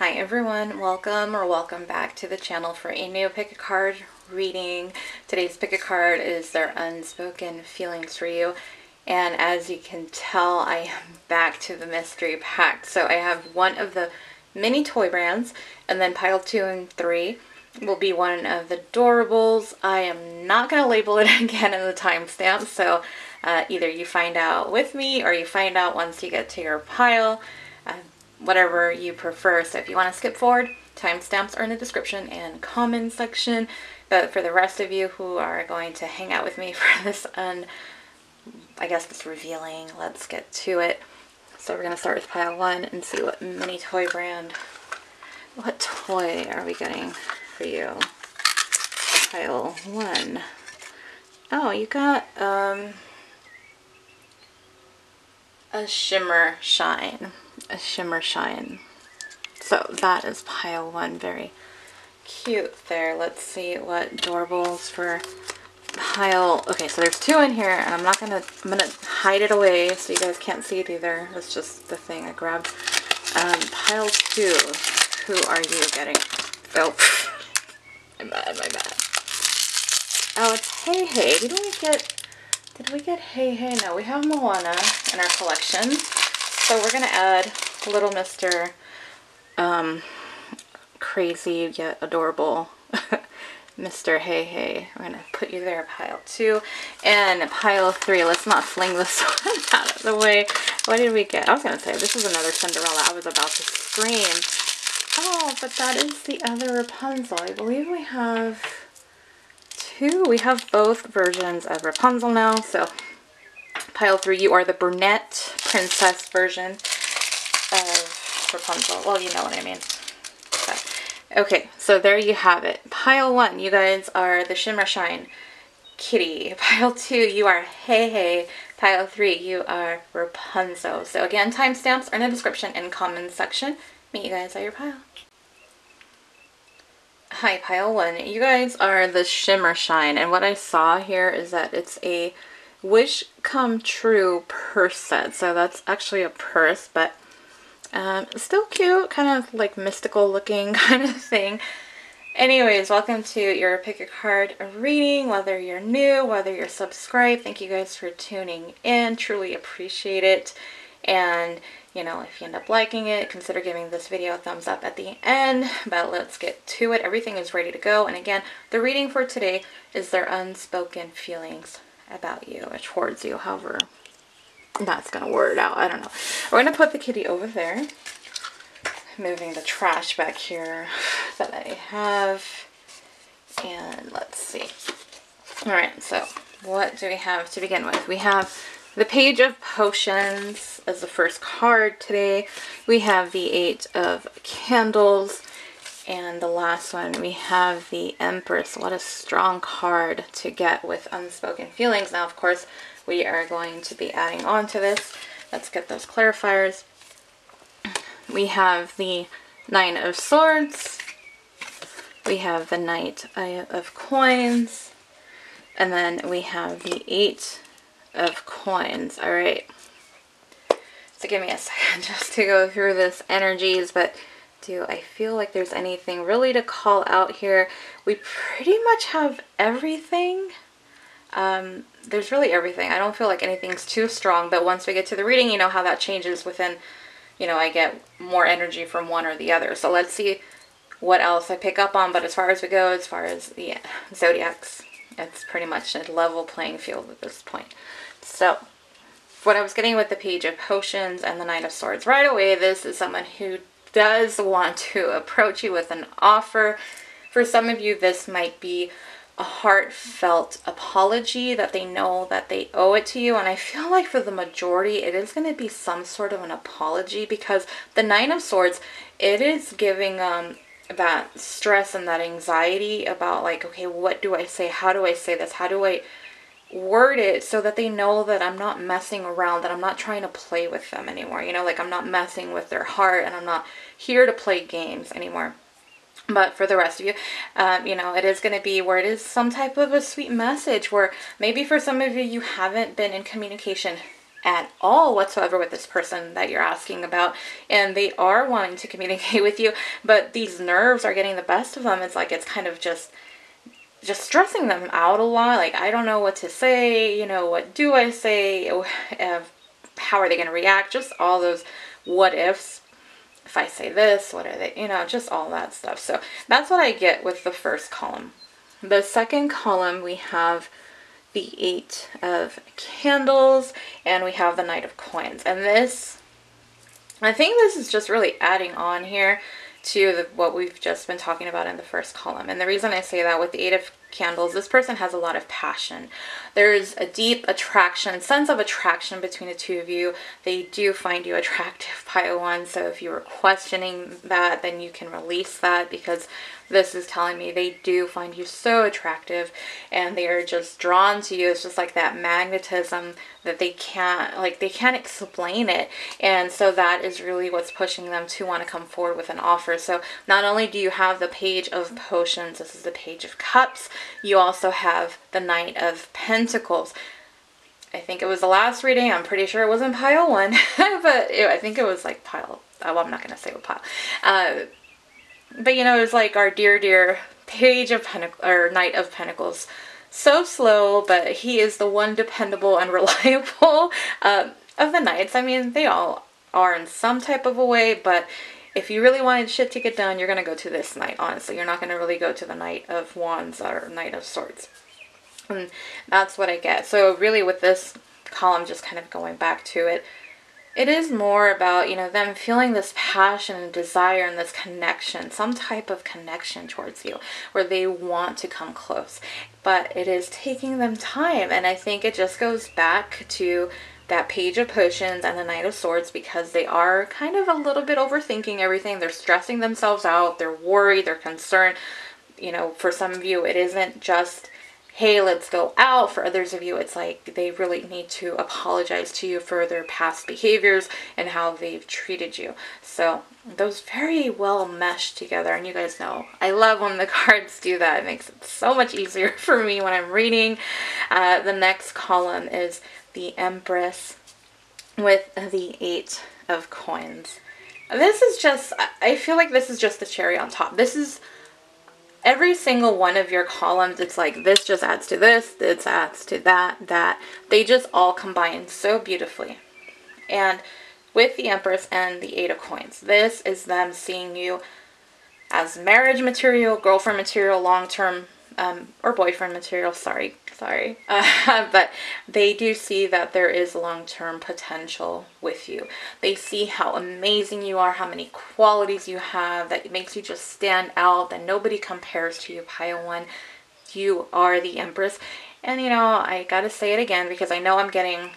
Hi everyone, welcome back to the channel for a new pick a card reading. Today's pick a card is their Unspoken Feelings for You. And as you can tell, I am back to the mystery pack. So I have one of the mini toy brands, and then pile 2 and 3 will be one of the Doorables. I am not going to label it again in the timestamp, so either you find out with me or you find out once you get to your pile. Whatever you prefer. So if you want to skip forward, timestamps are in the description and comment section. But for the rest of you who are going to hang out with me for this this revealing, let's get to it. So we're going to start with pile 1 and see what mini toy brand, what toy are we getting for you? Pile 1. Oh, you got a shimmer shine. A shimmer shine. So that is pile 1. Very cute there. Let's see what Doorables for pile. Okay, so there's 2 in here, and I'm gonna hide it away so you guys can't see it either. That's just the thing I grabbed. Pile 2. Who are you getting? Oh, my bad. Oh, it's Hey Hey. Did we get Hey Hey? No, we have Moana in our collection. So we're going to add little Mr. Crazy yet adorable Mr. Hey Hey. We're going to put you there, pile 2. And pile 3, let's not fling this one out of the way. What did we get? I was going to say, this is another Cinderella. I was about to scream. Oh, but that is the other Rapunzel. I believe we have 2. We have both versions of Rapunzel now, so pile 3, you are the brunette princess version of Rapunzel. Well, you know what I mean. Okay, so there you have it. Pile 1, you guys are the Shimmer Shine Kitty. Pile 2, you are Hey Hey. Pile 3, you are Rapunzel. So again, timestamps are in the description and comment section. Meet you guys at your pile. Hi, pile 1. You guys are the Shimmer Shine, and what I saw here is that it's a wish come true purse set. So that's actually a purse, but still cute, kind of like mystical looking kind of thing. Anyways, welcome to your pick a card reading. Whether you're new, whether you're subscribed, thank you guys for tuning in. Truly appreciate it. And you know, if you end up liking it, consider giving this video a thumbs up at the end. But let's get to it. Everything is ready to go. And again, the reading for today is their unspoken feelings about you or towards you, however that's gonna word it out. I don't know. We're gonna put the kitty over there, moving the trash back here that I have, and let's see. All right, so what do we have to begin with? We have the Page of Potions as the first card today. We have the 8 of Candles. And the last one, we have the Empress. What a strong card to get with unspoken feelings. Now, of course, we are going to be adding on to this. Let's get those clarifiers. We have the 9 of Swords. We have the Knight of Coins. And then we have the 8 of Coins. All right. So give me a second just to go through this energies, but do I feel like there's anything really to call out here? We pretty much have everything. There's really everything. I don't feel like anything's too strong, but once we get to the reading, you know how that changes within, you know, I get more energy from one or the other. So let's see what else I pick up on. But as far as we go, as far as the zodiacs, it's pretty much a level playing field at this point. So what I was getting with the Page of Potions and the 9 of Swords right away, this is someone who does want to approach you with an offer. For some of you, this might be a heartfelt apology that they know that they owe it to you. And I feel like for the majority, it is going to be some sort of an apology, because the 9 of Swords, it is giving that stress and that anxiety about like, okay, what do I say? How do I say this? How do I word it so that they know that I'm not messing around, that I'm not trying to play with them anymore. You know, like I'm not messing with their heart and I'm not here to play games anymore. But for the rest of you, you know, it is going to be where it is some type of a sweet message where maybe for some of you, you haven't been in communication at all whatsoever with this person that you're asking about, and they are wanting to communicate with you, but these nerves are getting the best of them. It's like it's kind of just stressing them out a lot. Like, I don't know what to say, you know, what do I say? How are they going to react? Just all those what ifs. If I say this, what are they, you know, just all that stuff. So that's what I get with the first column. The second column, we have the 8 of Candles, and we have the Knight of Coins. And this, I think this is just really adding on here to what we've just been talking about in the first column. And the reason I say that, with the 8 of Candles, this person has a lot of passion. There's a deep attraction, sense of attraction between the two of you. They do find you attractive, Pile 1. So if you were questioning that, then you can release that, because this is telling me they do find you so attractive and they are just drawn to you. It's just like that magnetism that they can't explain it. And so that is really what's pushing them to want to come forward with an offer. So not only do you have the Page of Potions, this is the Page of Cups, you also have the Knight of Pentacles. I think it was the last reading, I'm pretty sure it wasn't Pile 1, but I think it was like Pile, well, I'm not going to say what pile. But you know, it's like our dear Page of Pentacles, or Knight of Pentacles. So slow, but he is the one dependable and reliable of the knights. I mean, they all are in some type of a way, but if you really wanted shit to get done, you're going to go to this knight, honestly. You're not going to really go to the Knight of Wands or Knight of Swords. And that's what I get. So really with this column, just kind of going back to it, it is more about, you know, them feeling this passion and desire and this connection, some type of connection towards you, where they want to come close. But it is taking them time. And I think it just goes back to that Page of Potions and the Knight of Swords, because they are kind of a little bit overthinking everything. They're stressing themselves out. They're worried. They're concerned. You know, for some of you, it isn't just, hey, let's go out. For others of you, it's like they really need to apologize to you for their past behaviors and how they've treated you. So those very well meshed together. And you guys know, I love when the cards do that. It makes it so much easier for me when I'm reading. The next column is the Empress with the 8 of Coins. This is just, I feel like this is just the cherry on top. This is every single one of your columns. It's like this just adds to this adds to that. They just all combine so beautifully. And with the Empress and the 8 of Coins, this is them seeing you as marriage material, girlfriend material, long-term, or boyfriend material, sorry. But they do see that there is long-term potential with you. They see how amazing you are, how many qualities you have, that it makes you just stand out, that nobody compares to you, Pile 1. You are the Empress. And, you know, I gotta say it again, because I know I'm getting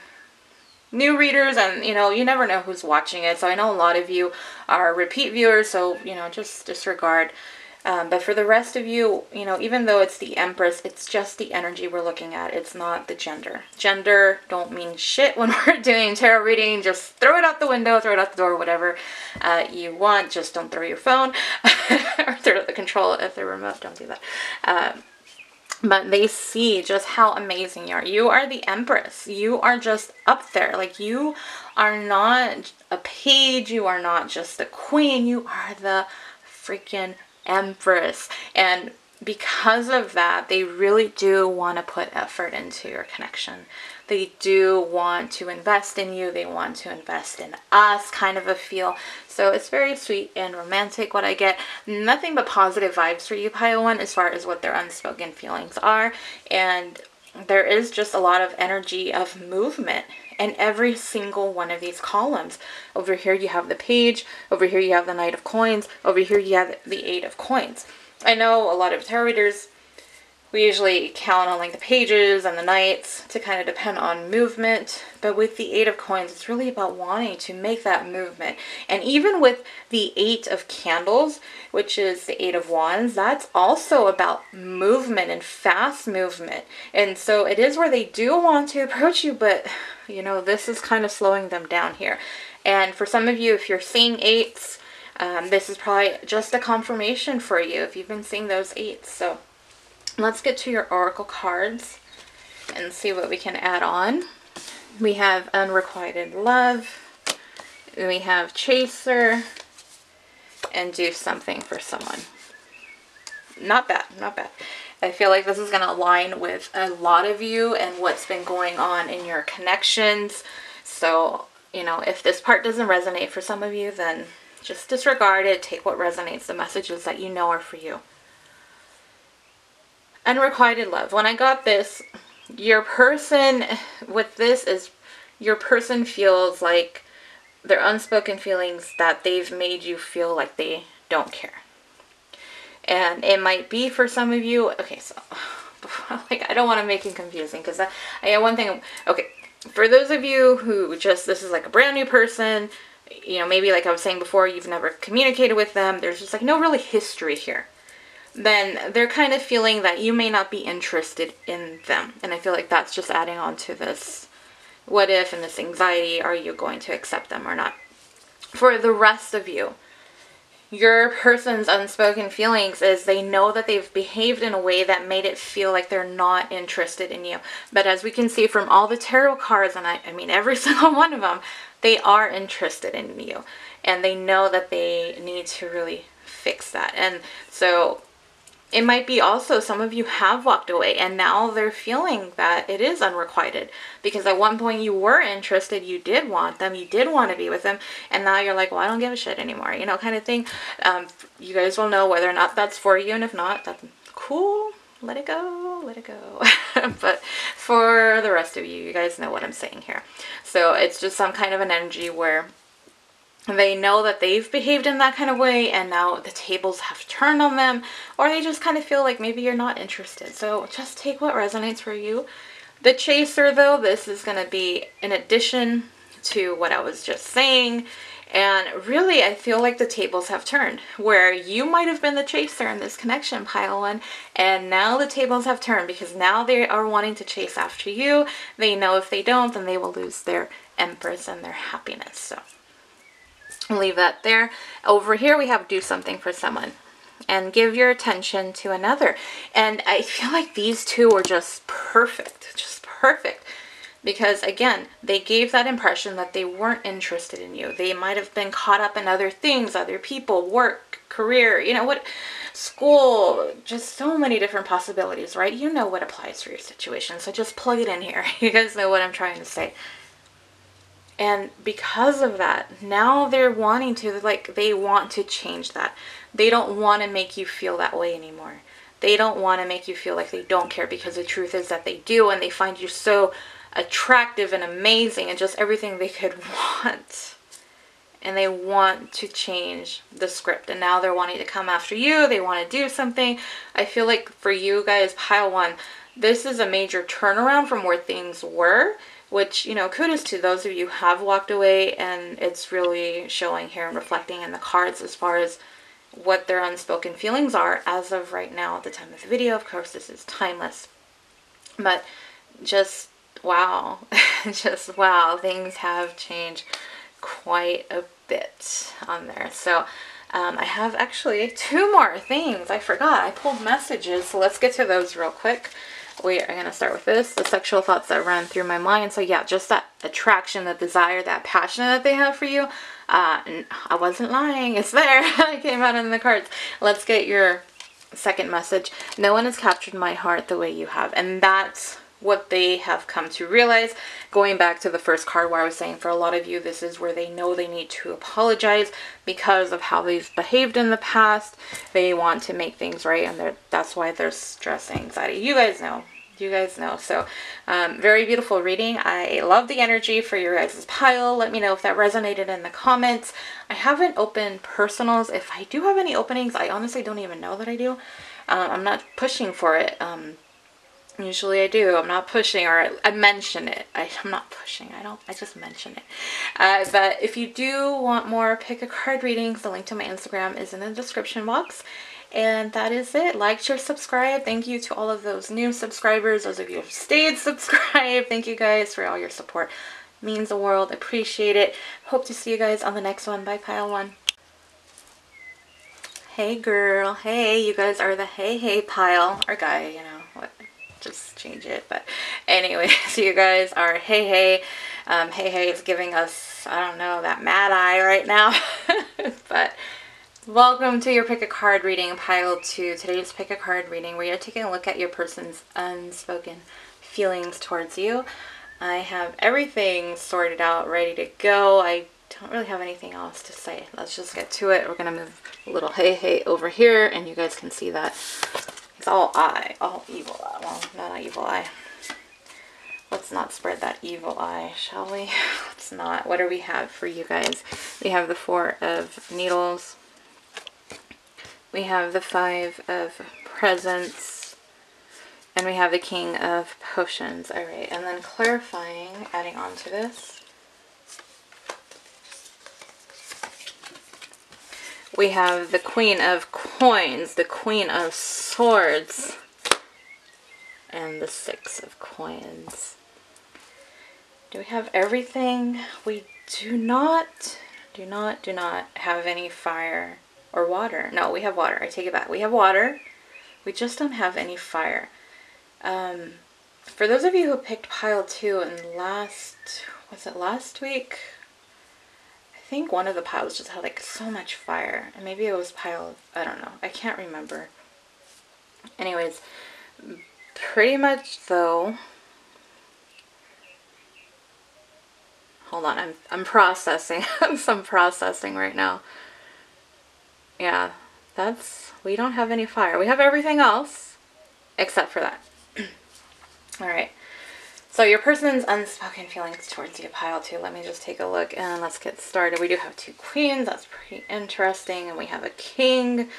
new readers, and, you know, you never know who's watching it. So I know a lot of you are repeat viewers, so, you know, just disregard. But for the rest of you, you know, even though it's the Empress, it's just the energy we're looking at. It's not the gender. Gender don't mean shit when we're doing tarot reading. Just throw it out the window, throw it out the door, whatever you want. Just don't throw your phone or throw the control if they're remote. Don't do that. But they see just how amazing you are. You are the Empress. You are just up there. Like, you are not a page. You are not just a queen. You are the freaking Empress. And because of that, they really do want to put effort into your connection. They do want to invest in you. They want to invest in us, kind of a feel. So it's very sweet and romantic what I get. Nothing but positive vibes for you, Pile 1, as far as what their unspoken feelings are. And there is just a lot of energy of movement in every single one of these columns. Over here you have the Page, over here you have the Knight of Coins, over here you have the 8 of Coins. I know a lot of tarot readers, we usually count on like the pages and the knights to kind of depend on movement, but with the 8 of Coins, it's really about wanting to make that movement. And even with the 8 of Candles, which is the 8 of Wands, that's also about movement and fast movement. And so it is where they do want to approach you, but you know, this is kind of slowing them down here. And for some of you, if you're seeing 8s, this is probably just a confirmation for you if you've been seeing those 8s. So let's get to your oracle cards and see what we can add on. We have unrequited love. We have chaser. And do something for someone. Not bad, not bad. I feel like this is going to align with a lot of you and what's been going on in your connections. So, you know, if this part doesn't resonate for some of you, then just disregard it. Take what resonates, the messages that you know are for you. Unrequited love. When I got this, your person with this is your person feels like their unspoken feelings that they've made you feel like they don't care. And it might be for some of you, okay, so, like, I don't want to make it confusing, because one thing, okay, for those of you who just, this is like a brand new person, you know, maybe like I was saying before, you've never communicated with them, there's just like no really history here, then they're kind of feeling that you may not be interested in them. And I feel like that's just adding on to this what if and this anxiety, are you going to accept them or not? For the rest of you, your person's unspoken feelings is they know that they've behaved in a way that made it feel like they're not interested in you. But as we can see from all the tarot cards, and I mean every single one of them, they are interested in you. And they know that they need to really fix that. And so it might be also some of you have walked away and now they're feeling that it is unrequited, because at one point you were interested, you did want them, you did want to be with them, and now you're like, well, I don't give a shit anymore, you know, kind of thing. You guys will know whether or not that's for you, and if not, that's cool. Let it go, let it go. But for the rest of you, you guys know what I'm saying here. So it's just some kind of an energy where they know that they've behaved in that kind of way and now the tables have turned on them, or they just kind of feel like maybe you're not interested. So just take what resonates for you. The chaser, though, this is going to be in addition to what I was just saying. And really, I feel like the tables have turned, where you might have been the chaser in this connection, pile one, and now the tables have turned, because now they are wanting to chase after you. They know if they don't, then they will lose their empress and their happiness. So leave that there. Over here we have do something for someone and give your attention to another. And I feel like these two were just perfect, because again, they gave that impression that they weren't interested in you. They might have been caught up in other things, other people, work, career, you know what, school, just so many different possibilities, right? You know what applies for your situation, so just plug it in here. You guys know what I'm trying to say. And because of that, now they're wanting to, like, they want to change that. They don't want to make you feel that way anymore. They don't want to make you feel like they don't care, because the truth is that they do, and they find you so attractive and amazing and just everything they could want. And they want to change the script. And now they're wanting to come after you. They want to do something. I feel like for you guys, pile one, this is a major turnaround from where things were. Which, you know, kudos to those of you who have walked away, and it's really showing here and reflecting in the cards as far as what their unspoken feelings are as of right now at the time of the video. Of course, this is timeless. But just wow, just wow, things have changed quite a bit on there. So I have actually two more things. I forgot. I pulled messages, so let's get to those real quick. We are going to start with this, the sexual thoughts that run through my mind. So yeah, just that attraction, that desire, that passion that they have for you. And I wasn't lying. It's there. It came out in the cards. Let's get your second message. No one has captured my heart the way you have. And that's what they have come to realize. Going back to the first card where I was saying for a lot of you, this is where they know they need to apologize because of how they've behaved in the past. They want to make things right, and that's why there's stress, anxiety. You guys know. You guys know. So very beautiful reading. I love the energy for your guys' pile. Let me know if that resonated in the comments. I haven't opened personals. If I do have any openings, I honestly don't even know that I do. I'm not pushing for it. Usually I do. I'm not pushing, or I mention it. I'm not pushing. I just mention it. But if you do want more pick a card readings, the link to my Instagram is in the description box. And that is it. Like, share, subscribe. Thank you to all of those new subscribers. Those of you who have stayed subscribed. Thank you guys for all your support. It means the world. Appreciate it. Hope to see you guys on the next one. Bye, pile one. Hey girl. Hey, you guys are the hey pile. Or guy, you know what. Just change it. But anyway, so you guys are hey Hey is giving us, I don't know, that mad eye right now. But welcome to your Pick a Card reading, pile 2. Today's Pick a Card reading, we are taking a look at your person's unspoken feelings towards you. I have everything sorted out, ready to go. I don't really have anything else to say. Let's just get to it. We're going to move a little hey over here, and you guys can see that it's all evil eye. Well, not evil eye. Let's not spread that evil eye, shall we? Let's not. What do we have for you guys? We have the 4 of Needles. We have the 5 of Presents. And we have the King of Potions. All right, and then clarifying, adding on to this, we have the Queen of Coins, the Queen of Swords, and the 6 of Coins. Do we have everything? We do not have any fire or water. No, we have water. I take it back. We have water. We just don't have any fire. For those of you who picked pile 2 in was it last week? I think one of the piles just had like so much fire. And maybe it was pile, I don't know. I can't remember. Anyways, pretty much though. Hold on, I'm processing. Some processing right now. Yeah, we don't have any fire. We have everything else except for that. All right. So your person's unspoken feelings towards you, pile 2. Let me just take a look and let's get started. We do have 2 queens. That's pretty interesting. And we have a king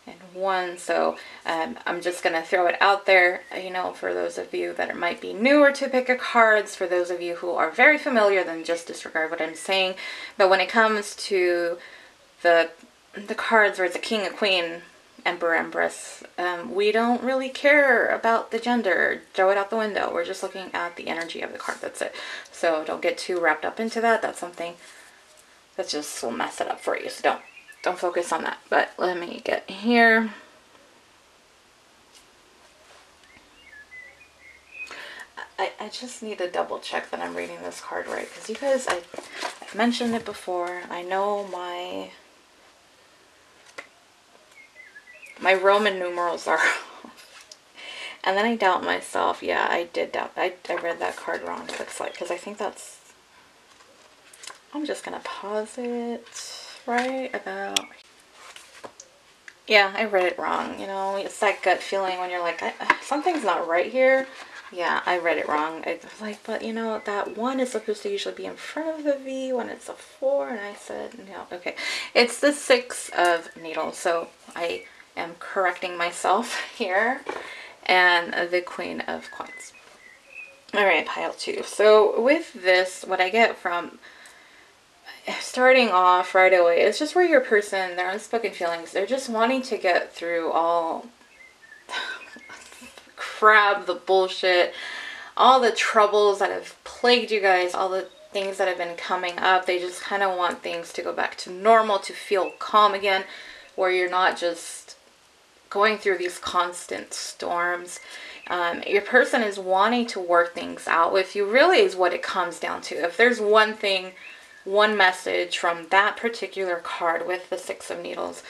and 1. So I'm just going to throw it out there, you know, for those of you that might be newer to Pick a Cards. For those of you who are very familiar, then just disregard what I'm saying. But when it comes to the cards where it's a king, a queen, emperor, empress, we don't really care about the gender. Throw it out the window. We're just looking at the energy of the card. That's it. So don't get too wrapped up into that. That's something that just will mess it up for you. So don't focus on that. But let me get here. I just need to double check that I'm reading this card right, because you guys, I've mentioned it before. I know my Roman numerals are off. And then I doubt myself. Yeah, I did doubt. I read that card wrong, it looks like, because I think that's, I'm just going to pause it right about, yeah, I read it wrong. You know, it's that gut feeling when you're like, something's not right here. Yeah, I read it wrong. I was like, but you know, that 1 is supposed to usually be in front of the V when it's a 4. And I said, no, okay. It's the 6 of Needles. So I am correcting myself here. And the Queen of Coins. All right, pile 2. So with this, what I get from starting off right away, it's just where your person, their unspoken feelings, they're just wanting to get through all crap, the bullshit, all the troubles that have plagued you guys, all the things that have been coming up. They just kind of want things to go back to normal, to feel calm again, where you're not just going through these constant storms. Your person is wanting to work things out with you, really is what it comes down to. If there's one thing, one message from that particular card with the 6 of Needles,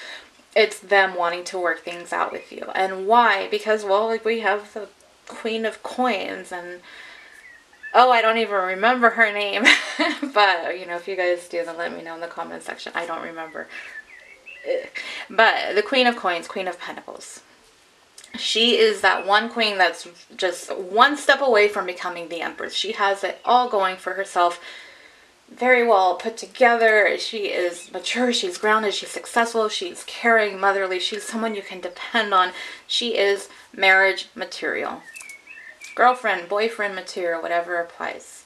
it's them wanting to work things out with you. And why? Because, well, like, we have the Queen of Coins, and oh, I don't even remember her name. But, you know, if you guys do, then let me know in the comment section. I don't remember. But the Queen of Coins, Queen of Pentacles. She is that one queen that's just one step away from becoming the Empress. She has it all going for herself. Very well put together. She is mature, she's grounded, she's successful, she's caring, motherly, she's someone you can depend on. She is marriage material. Girlfriend, boyfriend material, whatever applies.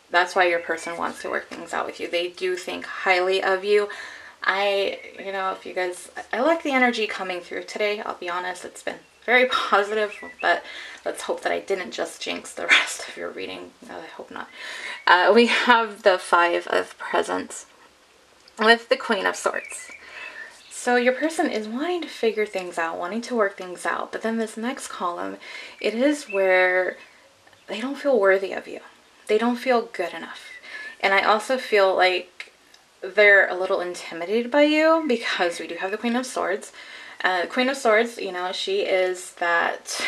That's why your person wants to work things out with you. They do think highly of you. You know, if you guys, I like the energy coming through today. I'll be honest, it's been very positive, but let's hope that I didn't just jinx the rest of your reading. No, I hope not. We have the 5 of Presents with the Queen of Swords. So your person is wanting to figure things out, wanting to work things out, but then this next column, it is where they don't feel worthy of you. they don't feel good enough. And I also feel like they're a little intimidated by you because we do have the Queen of Swords. Queen of Swords, you know, she is that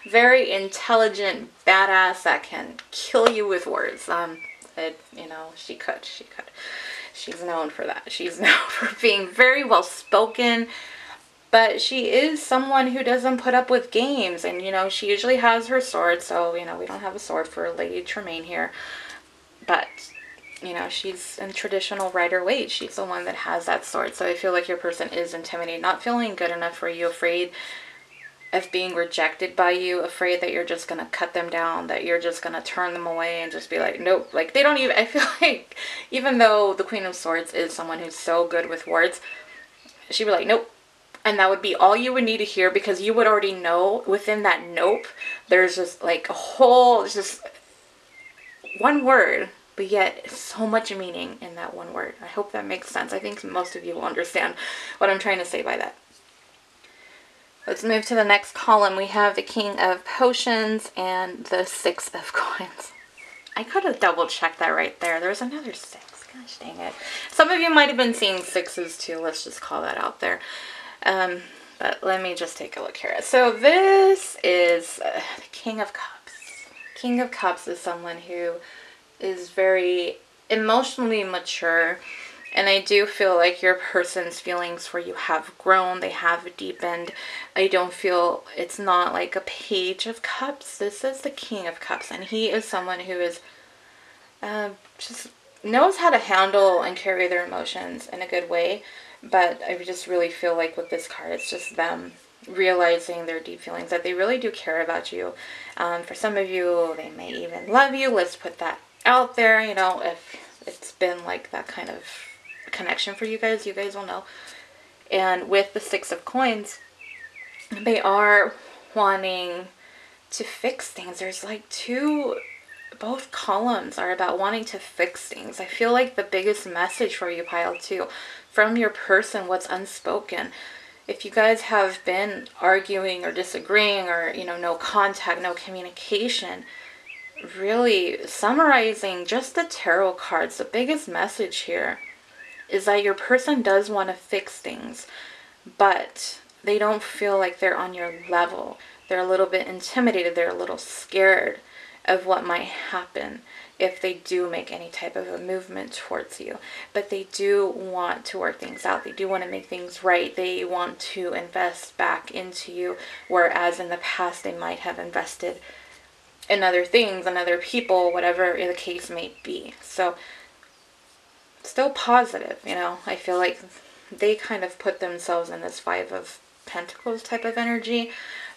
very intelligent badass that can kill you with words. You know, she could. She's known for that. She's known for being very well spoken, but she is someone who doesn't put up with games. And, you know, she usually has her sword, so, you know, we don't have a sword for Lady Tremaine here. But, you know, she's in traditional Rider-Waite. She's the one that has that sword. So I feel like your person is intimidated, not feeling good enough for you, afraid of being rejected by you, afraid that you're just going to cut them down, that you're just going to turn them away and just be like, nope. Like, they don't even, I feel like, even though the Queen of Swords is someone who's so good with words, she'd be like, nope. And that would be all you would need to hear, because you would already know within that nope, there's just like a whole, just one word, but yet so much meaning in that one word. I hope that makes sense. I think most of you will understand what I'm trying to say by that. Let's move to the next column. We have the King of Potions and the Six of Coins. I could have double checked that right there. There's another 6. Gosh dang it. Some of you might have been seeing 6s too. Let's just call that out there. But let me just take a look here. So this is the King of Cups. King of Cups is someone who is very emotionally mature. And I do feel like your person's feelings for you have grown. They have deepened. I don't feel, it's not like a Page of Cups. This is the King of Cups. And he is someone who is just knows how to handle and carry their emotions in a good way. But I just really feel like with this card, it's just them realizing their deep feelings, that they really do care about you. For some of you, they may even love you. Let's put that out there. You know, if it's been like that kind of connection for you guys will know. And with the Six of Coins, they are wanting to fix things. There's like both columns are about wanting to fix things. I feel like the biggest message for you, pile 2, from your person, what's unspoken. If you guys have been arguing or disagreeing, or, you know, no contact, no communication, really summarizing just the tarot cards, the biggest message here is that your person does want to fix things, but they don't feel like they're on your level. They're a little bit intimidated. They're a little scared of what might happen if they do make any type of a movement towards you. But they do want to work things out. They do want to make things right. They want to invest back into you, whereas in the past they might have invested in other things, and other people, whatever the case may be. So still positive, you know. I feel like they kind of put themselves in this 5 of Pentacles type of energy,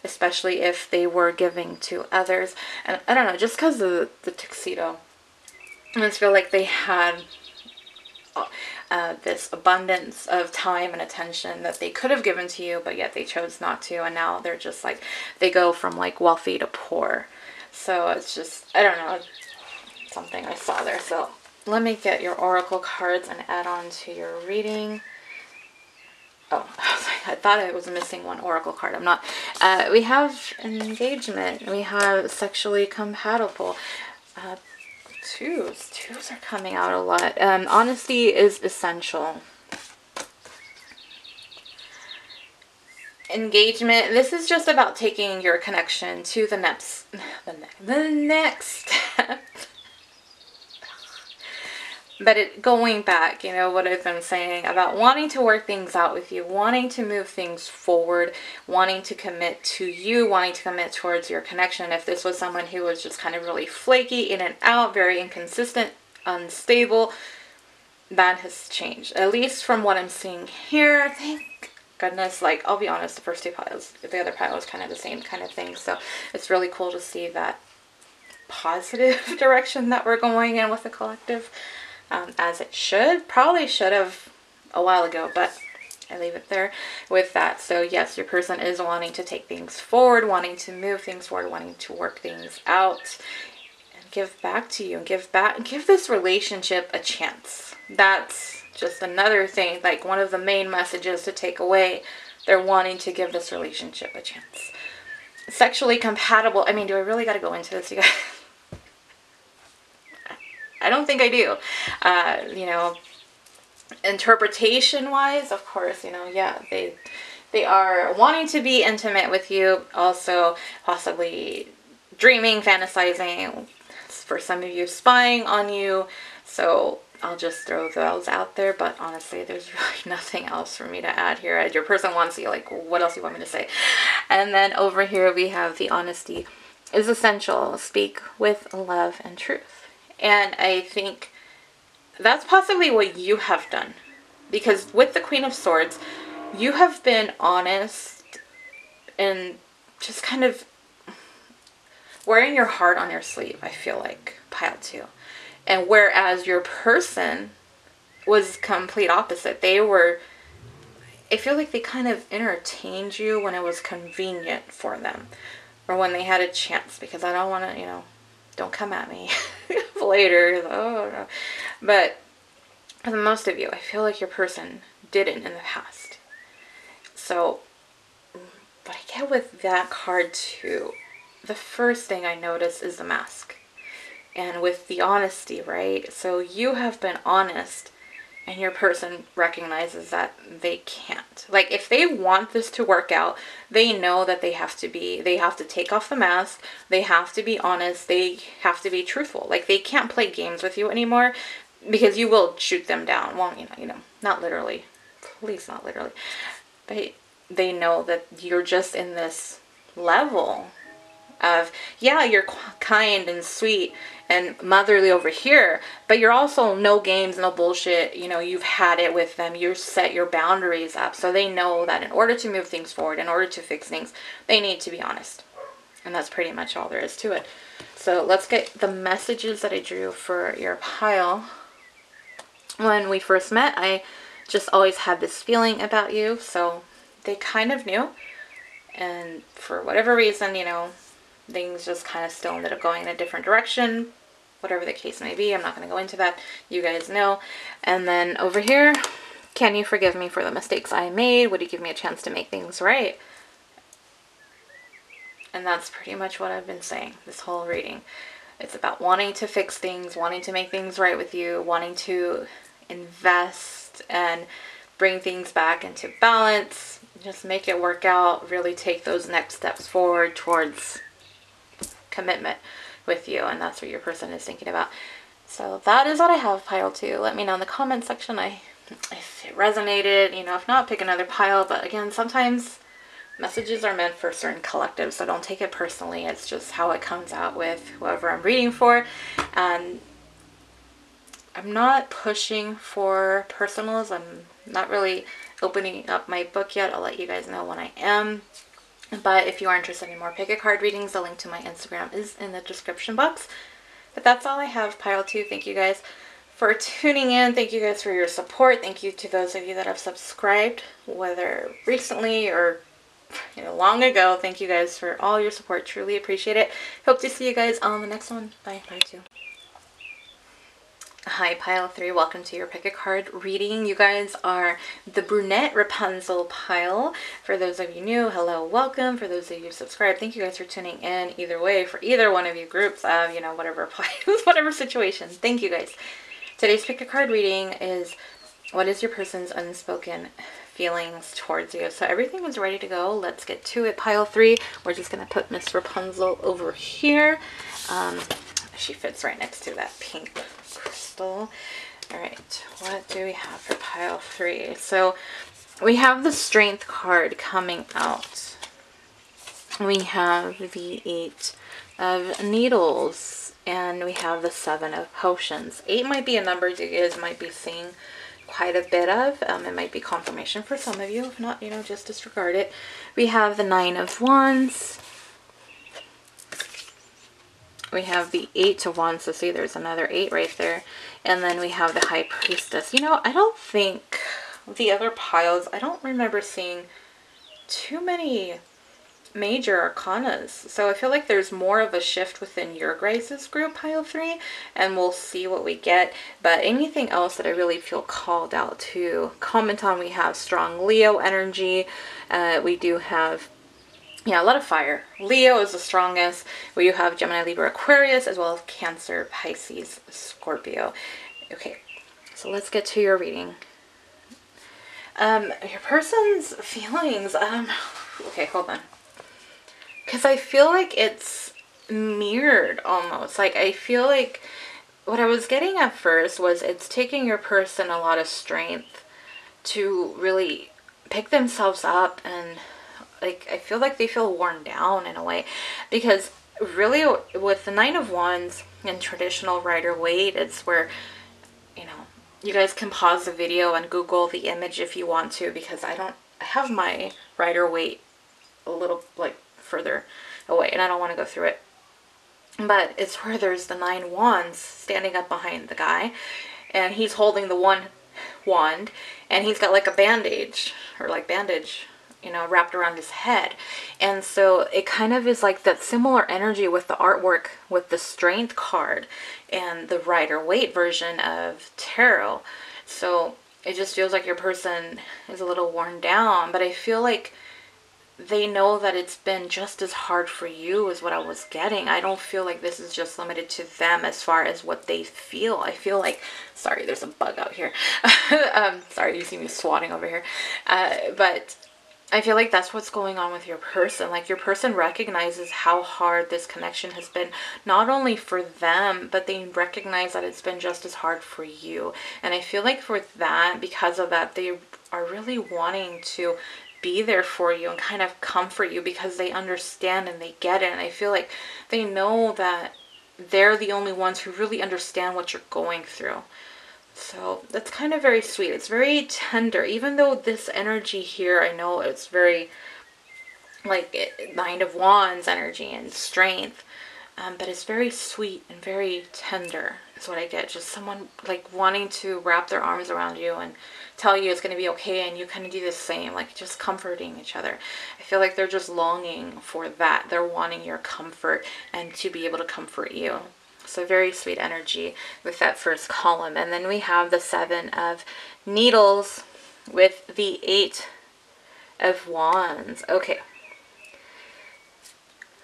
especially if they were giving to others. And I don't know, just because of the tuxedo, I just feel like they had this abundance of time and attention that they could have given to you, but yet they chose not to. And now they're just like, they go from like wealthy to poor. So it's just, I don't know, something I saw there. So let me get your oracle cards and add on to your reading. Oh, I thought I was missing one oracle card. I'm not. We have engagement. We have sexually compatible. Twos. Twos are coming out a lot. Honesty is essential. Engagement. This is just about taking your connection to the next step. But going back, you know, what I've been saying about wanting to work things out with you, wanting to move things forward, wanting to commit to you, wanting to commit towards your connection. If this was someone who was just kind of really flaky, in and out, very inconsistent, unstable, that has changed. At least from what I'm seeing here, thank goodness. Like, I'll be honest, the first 2 piles, the other pile was kind of the same kind of thing. So it's really cool to see that positive direction that we're going in with the collective. As it should. Probably should have a while ago, but I leave it there with that. So yes, your person is wanting to take things forward, wanting to move things forward, wanting to work things out, and give back to you, and give this relationship a chance. That's just another thing, like one of the main messages to take away. They're wanting to give this relationship a chance. Sexually compatible. I mean, do I really got to go into this, you guys? I don't think I do. You know, interpretation wise, of course, you know, yeah, they are wanting to be intimate with you, also possibly dreaming, fantasizing, for some of you spying on you. So I'll just throw those out there, but honestly, there's really nothing else for me to add here. Your person wants you, like, what else do you want me to say? And then over here we have the honesty is essential. Speak with love and truth. And I think that's possibly what you have done. Because with the Queen of Swords, you have been honest and just kind of wearing your heart on your sleeve, I feel like, pile 2. And whereas your person was complete opposite. They were, I feel like they kind of entertained you when it was convenient for them. Or when they had a chance. Because I don't want to, you know, don't come at me later. Oh, no. But for the most of you, I feel like your person didn't in the past. So, but I get with that card too. The first thing I notice is the mask. And with the honesty, right? So you have been honest and your person recognizes that they can't. Like, if they want this to work out, they know that they have to take off the mask. They have to be honest. They have to be truthful. Like, they can't play games with you anymore because you will shoot them down. Well, you know, not literally. Please, not literally. But they know that you're just in this level of, yeah, you're kind and sweet and motherly over here, but you're also no games, no bullshit. You know, you've had it with them. You set your boundaries up. So they know that in order to move things forward, in order to fix things, they need to be honest. And that's pretty much all there is to it. So let's get the messages that I drew for your pile. When we first met, I just always had this feeling about you. So they kind of knew. And for whatever reason, you know, things just kind of still ended up going in a different direction, whatever the case may be. I'm not going to go into that. You guys know. And then over here, can you forgive me for the mistakes I made? Would you give me a chance to make things right? And that's pretty much what I've been saying this whole reading. It's about wanting to fix things, wanting to make things right with you, wanting to invest and bring things back into balance, just make it work out, really take those next steps forward towards commitment with you. And that's what your person is thinking about. So that is what I have, pile 2. Let me know in the comment section if it resonated. You know, if not, pick another pile. But again, sometimes messages are meant for certain collectives, so don't take it personally. It's just how it comes out with whoever I'm reading for. And I'm not pushing for personals. I'm not really opening up my book yet. I'll let you guys know when I am. But if you are interested in more pick a card readings, the link to my Instagram is in the description box. But that's all I have, pile 2. Thank you guys for tuning in. Thank you guys for your support. Thank you to those of you that have subscribed, whether recently or, you know, long ago. Thank you guys for all your support. Truly appreciate it. Hope to see you guys on the next one. Bye. Pile 2. Hi, pile 3. Welcome to your pick a card reading. You guys are the brunette Rapunzel pile. For those of you new, hello, welcome. For those of you subscribed, thank you guys for tuning in. Either way, for either one of you groups of, you know, whatever piles, whatever situation. Thank you guys. Today's pick a card reading is, what is your person's unspoken feelings towards you? So everything is ready to go. Let's get to it. Pile 3. We're just gonna put Miss Rapunzel over here. She fits right next to that pink crystal. All right, what do we have for pile 3? So we have the Strength card coming out. We have the 8 of Needles, and we have the 7 of Potions. 8 might be a number you guys might be seeing quite a bit of. It might be confirmation for some of you. If not, you know, just disregard it. We have the 9 of Wands. We have the 8 of Wands, so see there's another 8 right there. And then we have the High Priestess. You know, I don't think the other piles, I don't remember seeing too many major arcanas. So I feel like there's more of a shift within your guys' group, pile 3, and we'll see what we get. But anything else that I really feel called out to comment on, we have strong Leo energy. We do have Yeah, a lot of fire. Leo is the strongest, where you have Gemini, Libra, Aquarius, as well as Cancer, Pisces, Scorpio. Okay, so let's get to your reading. Your person's feelings. Okay, hold on. Because I feel like it's mirrored almost. Like, I feel like what I was getting at first was it's taking your person a lot of strength to really pick themselves up, and like I feel like they feel worn down in a way, because really with the Nine of Wands and traditional Rider-Waite, it's where, you know, you guys can pause the video and Google the image if you want to, because I have my Rider-Waite a little like further away and I don't want to go through it. But it's where there's the 9 wands standing up behind the guy, and he's holding the one wand, and he's got like a bandage, you know, wrapped around his head. And so it kind of is like that similar energy with the artwork with the Strength card and the Rider-Waite version of tarot. So it just feels like your person is a little worn down, but I feel like they know that it's been just as hard for you as what I was getting. I don't feel like this is just limited to them as far as what they feel. I feel like, sorry, there's a bug out here. Sorry, you see me swatting over here. But I feel like that's what's going on with your person. Like, your person recognizes how hard this connection has been, not only for them, but they recognize that it's been just as hard for you. And I feel like for that, because of that, they are really wanting to be there for you and kind of comfort you, because they understand and they get it. And I feel like they know that they're the only ones who really understand what you're going through. So that's kind of very sweet. It's very tender, even though this energy here, I know it's very like Nine of Wands energy and strength, but it's very sweet and very tender is what I get. Just someone like wanting to wrap their arms around you and tell you it's going to be okay, and you kind of do the same, like just comforting each other. I feel like they're just longing for that. They're wanting your comfort and to be able to comfort you. So very sweet energy with that first column. And then we have the 7 of Needles with the 8 of Wands. Okay.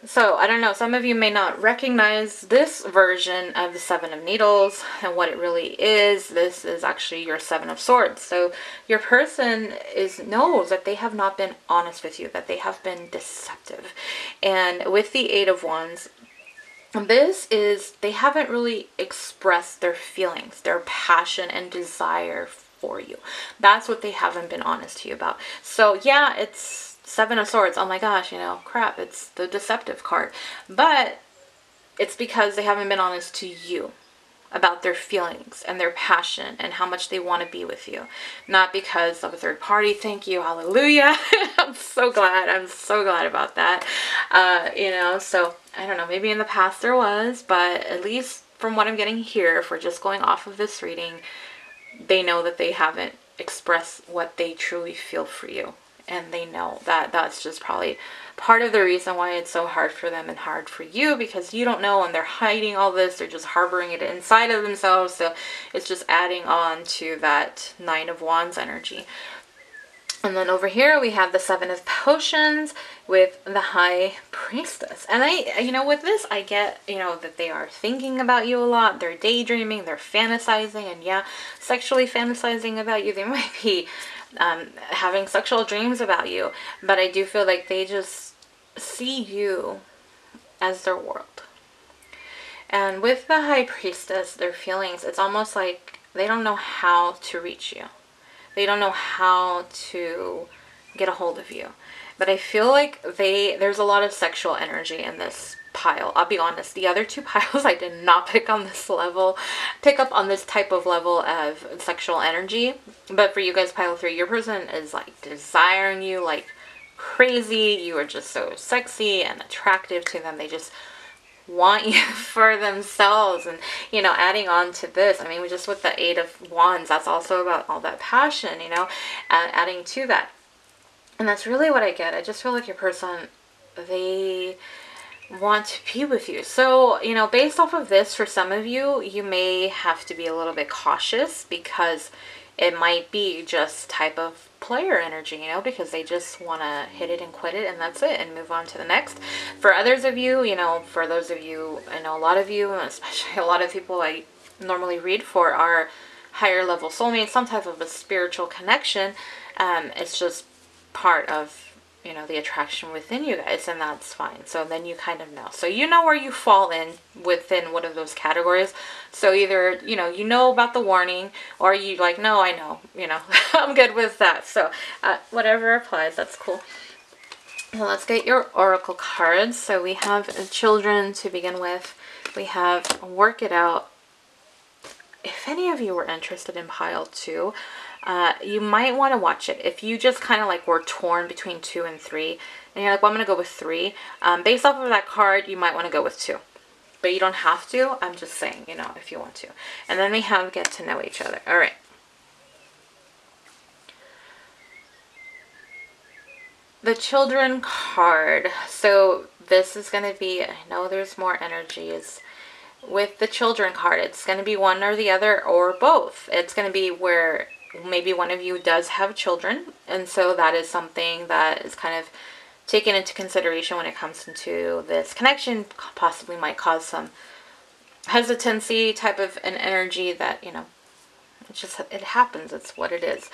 So, I don't know, some of you may not recognize this version of the 7 of Needles and what it really is. This is actually your 7 of Swords. So, your person knows that they have not been honest with you, that they have been deceptive. And with the 8 of Wands, this is, they haven't really expressed their feelings, their passion and desire for you. That's what they haven't been honest to you about. So, yeah, it's 7 of Swords, oh my gosh, you know, crap, it's the deceptive card. But it's because they haven't been honest to you about their feelings and their passion and how much they want to be with you. Not because of a third party. Thank you, hallelujah. I'm so glad about that. You know, so I don't know, maybe in the past there was, but at least from what I'm getting here, if we're just going off of this reading, they know that they haven't expressed what they truly feel for you. And they know that that's just probably part of the reason why it's so hard for them and hard for you, because you don't know, and they're hiding all this. They're just harboring it inside of themselves. So it's just adding on to that 9 of Wands energy. And then over here we have the 7 of Potions with the High Priestess. And you know, with this, I get, you know, that they are thinking about you a lot. They're daydreaming, they're fantasizing, and yeah, sexually fantasizing about you. They might be having sexual dreams about you, but I do feel like they just see you as their world. And with the High Priestess, their feelings, it's almost like they don't know how to reach you. They don't know how to get a hold of you. But I feel like there's a lot of sexual energy in this pile. I'll be honest, the other 2 piles I did not pick up on this type of level of sexual energy. But for you guys, pile 3, your person is like desiring you like crazy. You are just so sexy and attractive to them. They just want you for themselves. And, you know, adding on to this, I mean, just with the 8 of Wands, that's also about all that passion, you know, adding to that. And that's really what I get. I just feel like your person, they want to be with you. So, you know, based off of this, for some of you, you may have to be a little bit cautious, because it might be just type of player energy, you know, because they just want to hit it and quit it and that's it and move on to the next. For others of you, you know, for those of you, I know a lot of you, especially a lot of people I normally read for, are higher level soulmates, some type of a spiritual connection. It's just part of, you know, the attraction within you guys, and that's fine. So then you kind of know. So you know where you fall in within one of those categories. So either, you know about the warning, or you like, no, I know, you know, I'm good with that. So whatever applies, that's cool. Now let's get your oracle cards. So we have children to begin with. We have work it out. If any of you were interested in pile 2, you might want to watch it. If you just kind of like were torn between 2 and 3, and you're like, well, I'm going to go with 3. Based off of that card, you might want to go with 2. But you don't have to. I'm just saying, you know, if you want to. And then we have get to know each other. All right. The children card. So this is going to be, I know there's more energies. With the children card, it's going to be one or the other or both. It's going to be where maybe one of you does have children, and so that is something that is kind of taken into consideration when it comes into this connection. Possibly might cause some hesitancy type of an energy that, you know, it happens. It's what it is.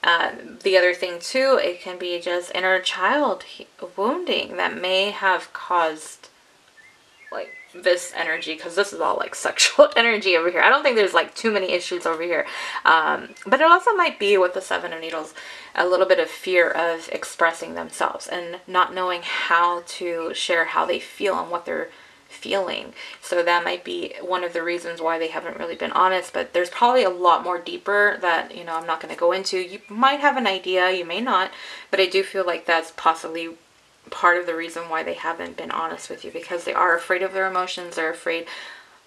The other thing too, it can be just inner child wounding that may have caused like this energy, because this is all like sexual energy over here. I don't think there's like too many issues over here, but it also might be with the 7 of Needles a little bit of fear of expressing themselves and not knowing how to share how they feel and what they're feeling. So that might be one of the reasons why they haven't really been honest, but there's probably a lot more deeper that, you know, I'm not going to go into. You might have an idea, you may not, but I do feel like that's possibly part of the reason why they haven't been honest with you, because they are afraid of their emotions, they're afraid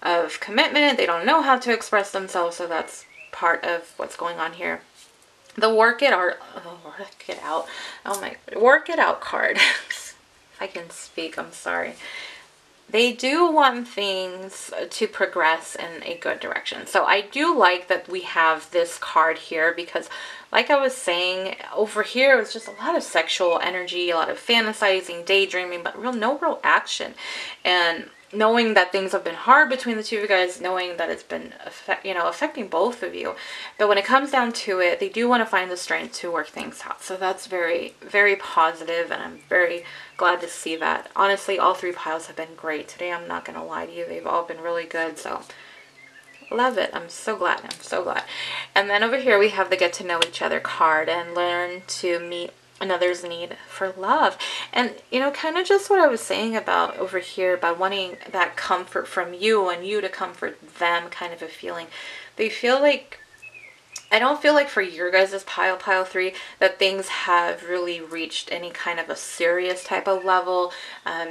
of commitment, they don't know how to express themselves. So that's part of what's going on here. The work it out, oh my, work it out card. If I can speak, I'm sorry. They do want things to progress in a good direction. So I do like that we have this card here, because like I was saying, over here it was just a lot of sexual energy, a lot of fantasizing, daydreaming, but no real action. And knowing that things have been hard between the two of you guys, knowing that it's been affecting both of you. But when it comes down to it, they do want to find the strength to work things out. So that's very, very positive, and I'm very glad to see that. Honestly, all 3 piles have been great today. I'm not going to lie to you. They've all been really good. So love it. I'm so glad. I'm so glad. And then over here we have the get to know each other card and learn to meet another's need for love. And, you know, kind of just what I was saying about over here, about wanting that comfort from you and you to comfort them, kind of a feeling. They feel like, I don't feel like for your guys' pile 3, that things have really reached any kind of a serious type of level.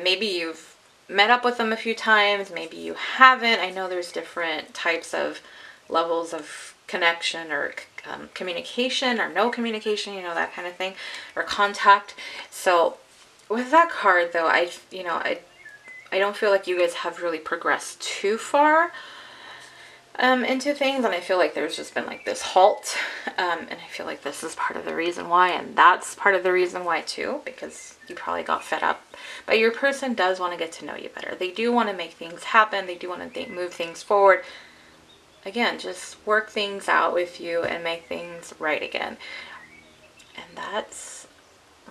Maybe you've met up with them a few times, maybe you haven't. I know there's different types of levels of connection or communication or no communication, you know, that kind of thing, or contact. So with that card though, I don't feel like you guys have really progressed too far into things, and I feel like there's just been like this halt, and I feel like this is part of the reason why, and that's part of the reason why too, because you probably got fed up. But your person does want to get to know you better. They do want to make things happen. They do want to move things forward. Again, just work things out with you and make things right again. And that's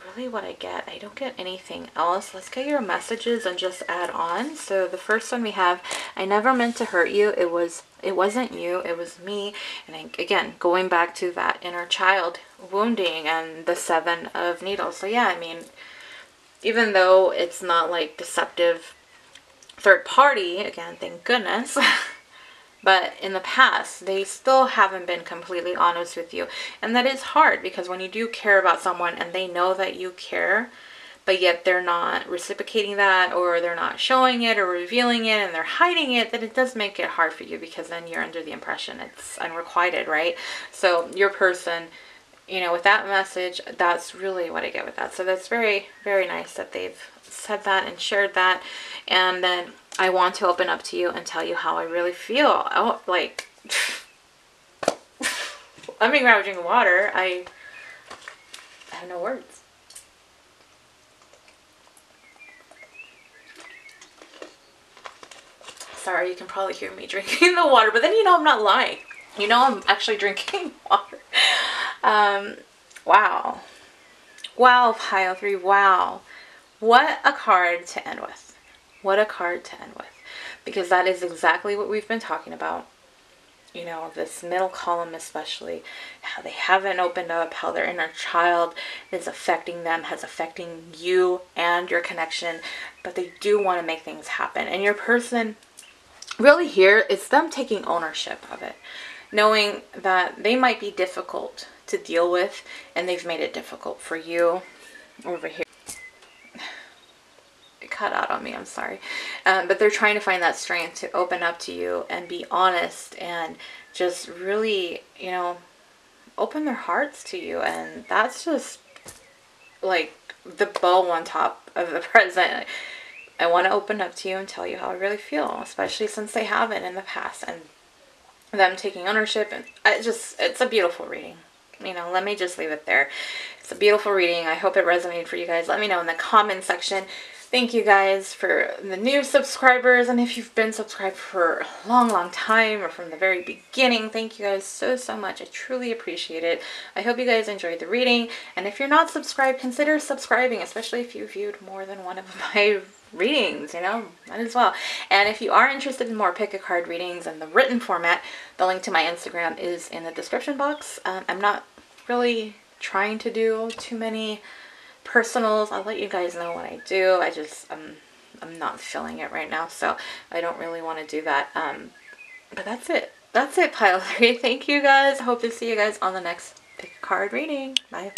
really what I get. I don't get anything else. Let's get your messages and just add on. So the first one we have, I never meant to hurt you. It wasn't you, it was me. And again, going back to that inner child wounding and the 7 of Needles. So yeah, I mean, even though it's not like deceptive third party, again, thank goodness, but in the past, they still haven't been completely honest with you. And that is hard, because when you do care about someone and they know that you care, but yet they're not reciprocating that, or they're not showing it or revealing it, and they're hiding it, then it does make it hard for you, because then you're under the impression it's unrequited, right? So your person, you know, with that message, that's really what I get with that. So that's very, very nice that they've said that and shared that. And then I want to open up to you and tell you how I really feel. Oh, like, let me grab a drink of water. I have no words. Sorry, you can probably hear me drinking the water, but then you know I'm not lying. You know I'm actually drinking water. Wow. Wow, pile 3, wow. What a card to end with. What a card to end with. Because that is exactly what we've been talking about. You know, this middle column especially, how they haven't opened up, how their inner child is affecting them, has affecting you and your connection, but they do want to make things happen. And your person, really here, it's them taking ownership of it, knowing that they might be difficult to deal with, and they've made it difficult for you. Over here, it cut out on me, I'm sorry. But they're trying to find that strength to open up to you and be honest and just really, you know, open their hearts to you. And that's just like the bow on top of the present. I want to open up to you and tell you how I really feel, especially since they haven't in the past, and them taking ownership. And it's a beautiful reading. You know, let me just leave it there. It's a beautiful reading. I hope it resonated for you guys. Let me know in the comment section. Thank you guys for the new subscribers, and if you've been subscribed for a long time or from the very beginning, thank you guys so much. I truly appreciate it. I hope you guys enjoyed the reading, and if you're not subscribed, consider subscribing, especially if you viewed more than one of my readings, you know, might as well. And if you are interested in more pick a card readings in the written format, the link to my Instagram is in the description box. I'm not really trying to do too many personals. I'll let you guys know what I do. I'm not feeling it right now, so I don't really want to do that. But that's it, pile 3. Thank you guys. Hope to see you guys on the next pick a card reading. Bye.